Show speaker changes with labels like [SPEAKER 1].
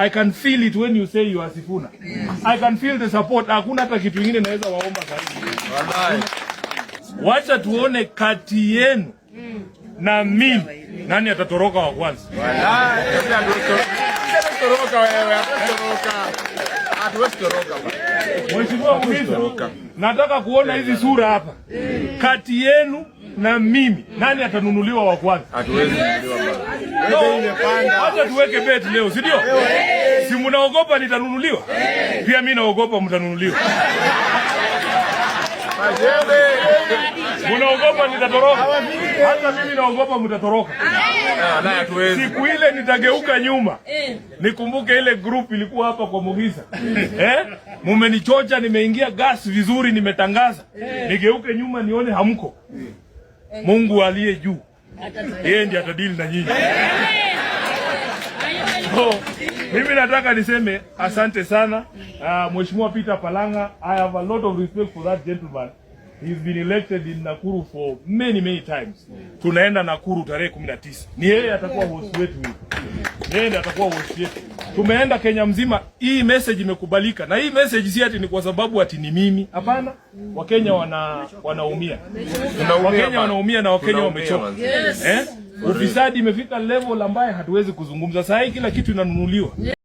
[SPEAKER 1] I can feel it when you say you are Sifuna. I can feel the support. Hakuna hata kitu kingine naweza waomba zaidi. Wallahi. Wacha tuone kati yenu na mimi nani atatoroka wa kwanza. Wallahi. Atatoroka wewe, atatoroka. Hatuwezi toroka bwana. Mheshimiwa Mwizi, nataka kuona hizi sura hapa. Kati yenu na mimi nani atanunuliwa wa kwanza? Hatuwezi nunuliwa bwana. Wewe imepanda. Hata tuweke bet leo, si ndio? Si mnaogopa nitanunuliwa? Pia mimi naogopa mtanunuliwa. Mnaogopa nitatoroka? Hata mimi naogopa mtatoroka. Siku ile nitageuka nyuma. Nikumbuke ile group ilikuwa hapa kwa Mugiza. Mumenichocha, nimeingia gas vizuri, nimetangaza. Nigeuke nyuma nione hamko. Mungu aliye juu, yeye ndiye atadili na nyinyi. Mimi nataka niseme asante sana Mheshimiwa Peter Palanga. I have a lot of respect for that gentleman. He's been elected in Nakuru for many times. Tunaenda Nakuru tarehe 19. Ni yeye atakuwa host wetu. Yeye ndiye atakuwa host wetu. Tumeenda Kenya mzima. Hii message imekubalika. Na hii message si ati ni kwa sababu ati ni mimi. Hapana. Wakenya wanaumia. Wakenya wanaumia na Wakenya wamechoka. Ufisadi imefika level ambayo hatuwezi kuzungumza. Sasa hii kila kitu inanunuliwa.